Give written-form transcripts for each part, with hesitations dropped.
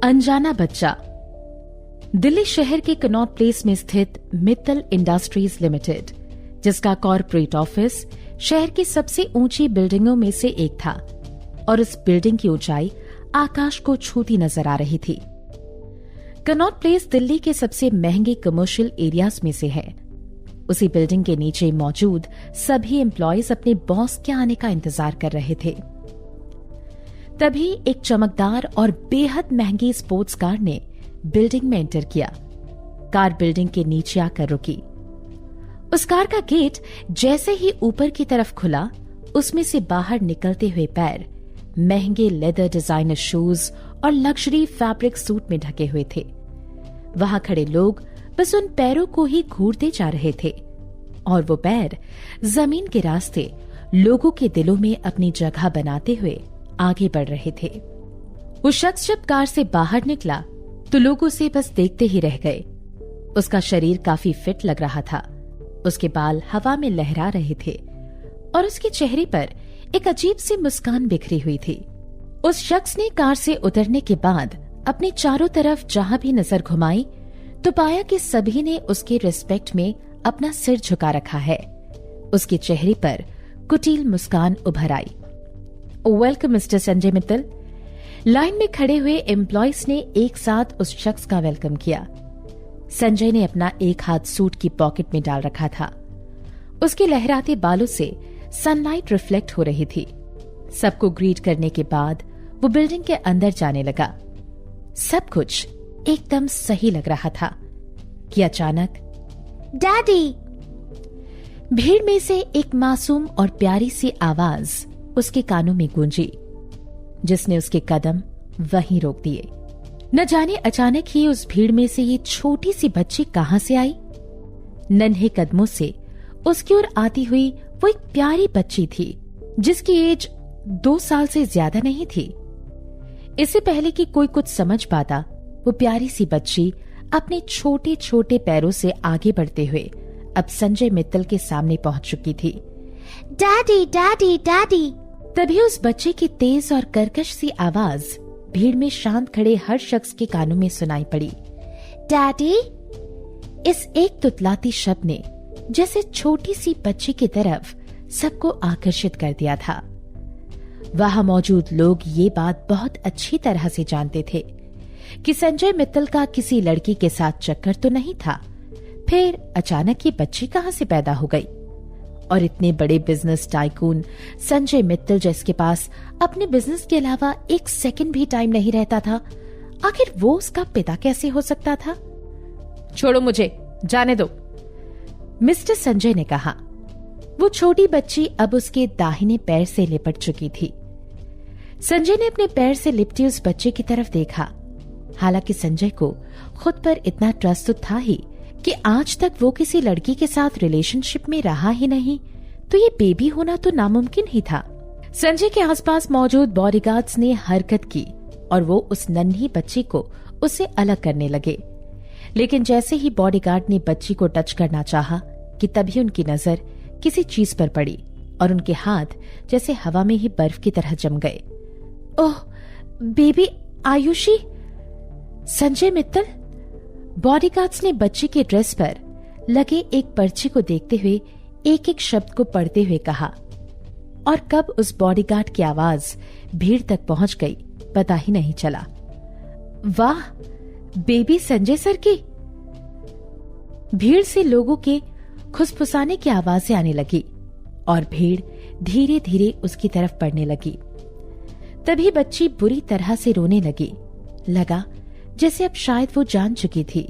अनजाना बच्चा। दिल्ली शहर के कनॉट प्लेस में स्थित मित्तल इंडस्ट्रीज लिमिटेड, जिसका कॉर्पोरेट ऑफिस शहर की सबसे ऊंची बिल्डिंगों में से एक था और उस बिल्डिंग की ऊंचाई आकाश को छूती नजर आ रही थी। कनॉट प्लेस दिल्ली के सबसे महंगे कमर्शियल एरियाज में से है। उसी बिल्डिंग के नीचे मौजूद सभी एम्प्लॉयज अपने बॉस के आने का इंतजार कर रहे थे। तभी एक चमकदार और बेहद महंगी स्पोर्ट्स कार ने बिल्डिंग में एंटर किया। कार बिल्डिंग के नीचे आकर रुकी। उस कार का गेट जैसे ही ऊपर की तरफ खुला, उसमें से बाहर निकलते हुए पैर महंगे लेदर डिजाइनर शूज और लग्जरी फैब्रिक सूट में ढके हुए थे। वहां खड़े लोग बस उन पैरों को ही घूरते जा रहे थे और वो पैर जमीन के रास्ते लोगों के दिलों में अपनी जगह बनाते हुए आगे बढ़ रहे थे। वो शख्स जब कार से बाहर निकला तो लोग उसे बस देखते ही रह गए। उसका शरीर काफी फिट लग रहा था, उसके बाल हवा में लहरा रहे थे और उसके चेहरे पर एक अजीब सी मुस्कान बिखरी हुई थी। उस शख्स ने कार से उतरने के बाद अपने चारों तरफ जहां भी नजर घुमाई तो पाया कि सभी ने उसके रिस्पेक्ट में अपना सिर झुका रखा है। उसके चेहरे पर कुटिल मुस्कान उभर आई। Welcome mister Sanjay Mittal. Line में खड़े हुए एम्प्लॉयज ने एक साथ उस शख्स का वेलकम किया। संजय ने अपना एक हाथ सूट की पॉकेट में डाल रखा था। उसके लहराते बालों से सनलाइट रिफ्लेक्ट हो रही थी। सबको ग्रीट करने के बाद वो बिल्डिंग के अंदर जाने लगा। सब कुछ एकदम सही लग रहा था कि अचानक डैडी! भीड़ में से एक मासूम और प्यारी सी आवाज उसके कानों में गूंजी, जिसने उसके कदम वहीं रोक दिए। न जाने अचानक ही उस भीड़ में से ये छोटी सी बच्ची कहां से आई। नन्हे कदमों से उसकी ओर आती हुई वो एक प्यारी बच्ची थी, जिसकी एज 2 साल से ज्यादा नहीं थी। इससे पहले कि कोई कुछ समझ पाता, वो प्यारी सी बच्ची अपने छोटे छोटे पैरों से आगे बढ़ते हुए अब संजय मित्तल के सामने पहुंच चुकी थी। Daddy daddy daddy! तभी उस बच्चे की तेज और कर्कश सी आवाज भीड़ में शांत खड़े हर शख्स के कानों में सुनाई पड़ी। डैडी! इस एक तुतलाती शब्द ने जैसे छोटी सी बच्ची की तरफ सबको आकर्षित कर दिया था। वहां मौजूद लोग ये बात बहुत अच्छी तरह से जानते थे कि संजय मित्तल का किसी लड़की के साथ चक्कर तो नहीं था। फिर अचानक ये बच्ची कहां से पैदा हो गई? और इतने बड़े बिजनेस टाइकून संजय मित्तल, जिसके पास अपने बिजनेस के अलावा एक सेकंड भी टाइम नहीं रहता था, आखिर वो उसका पिता कैसे हो सकता था? छोड़ो मुझे, जाने दो, मिस्टर संजय ने कहा। वो छोटी बच्ची अब उसके दाहिने पैर से लिपट चुकी थी। संजय ने अपने पैर से लिपटी उस बच्चे की तरफ देखा। हालांकि संजय को खुद पर इतना ट्रस्ट तो था ही कि आज तक वो किसी लड़की के साथ रिलेशनशिप में रहा ही नहीं, तो ये बेबी होना तो नामुमकिन ही था। संजय के आसपास मौजूद बॉडीगार्ड्स ने हरकत की और वो उस नन्ही बच्ची को उससे अलग करने लगे। लेकिन जैसे ही बॉडीगार्ड ने बच्ची को टच करना चाहा कि तभी उनकी नजर किसी चीज पर पड़ी और उनके हाथ जैसे हवा में ही बर्फ की तरह जम गए। ओह बेबी आयुषी! संजय मित्तल! बॉडीगार्ड्स ने बच्ची के ड्रेस पर लगे एक पर्ची को देखते हुए एक एक शब्द को पढ़ते हुए कहा। और कब उस बॉडीगार्ड की आवाज भीड़ तक पहुंच गई पता ही नहीं चला। वाह, बेबी संजय सर की! भीड़ से लोगों के खुसफुसाने की आवाजें आने लगी और भीड़ धीरे धीरे उसकी तरफ बढ़ने लगी। तभी बच्ची बुरी तरह से रोने लगी। लगा जैसे अब शायद वो जान चुकी थी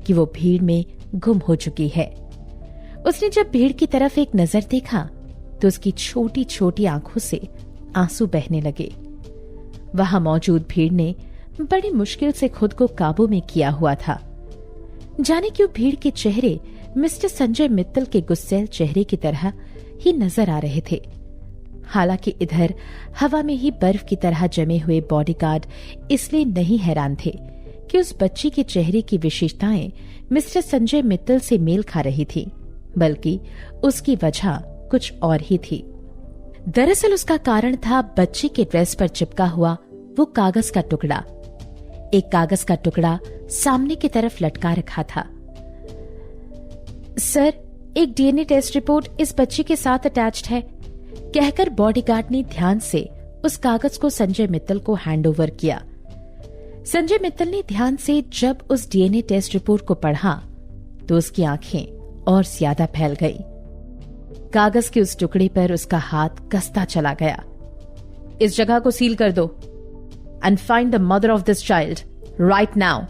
कि वो भीड़ में गुम हो चुकी है। उसने जब भीड़ की तरफ एक नजर देखा तो उसकी छोटी छोटी आंखों से आंसू बहने लगे। वहां मौजूद भीड़ ने बड़ी मुश्किल से खुद को काबू में किया हुआ था। जाने क्यों भीड़ के चेहरे मिस्टर संजय मित्तल के गुस्सैल चेहरे की तरह ही नजर आ रहे थे। हालांकि इधर हवा में ही बर्फ की तरह जमे हुए बॉडीगार्ड इसलिए नहीं हैरान थे कि उस बच्ची के चेहरे की विशेषताएं मिस्टर संजय मित्तल से मेल खा रही थी, बल्कि उसकी वजह कुछ और ही थी। दरअसल उसका कारण था बच्ची के ड्रेस पर चिपका हुआ वो कागज का टुकड़ा। एक कागज का टुकड़ा सामने की तरफ लटका रखा था। सर, एक डीएनए टेस्ट रिपोर्ट इस बच्ची के साथ अटैच्ड है, कहकर बॉडीगार्ड ने ध्यान से उस कागज को संजय मित्तल को हैंडओवर किया। संजय मित्तल ने ध्यान से जब उस डीएनए टेस्ट रिपोर्ट को पढ़ा तो उसकी आंखें और ज्यादा फैल गई। कागज के उस टुकड़े पर उसका हाथ कसता चला गया। इस जगह को सील कर दो and find the mother of this child right now.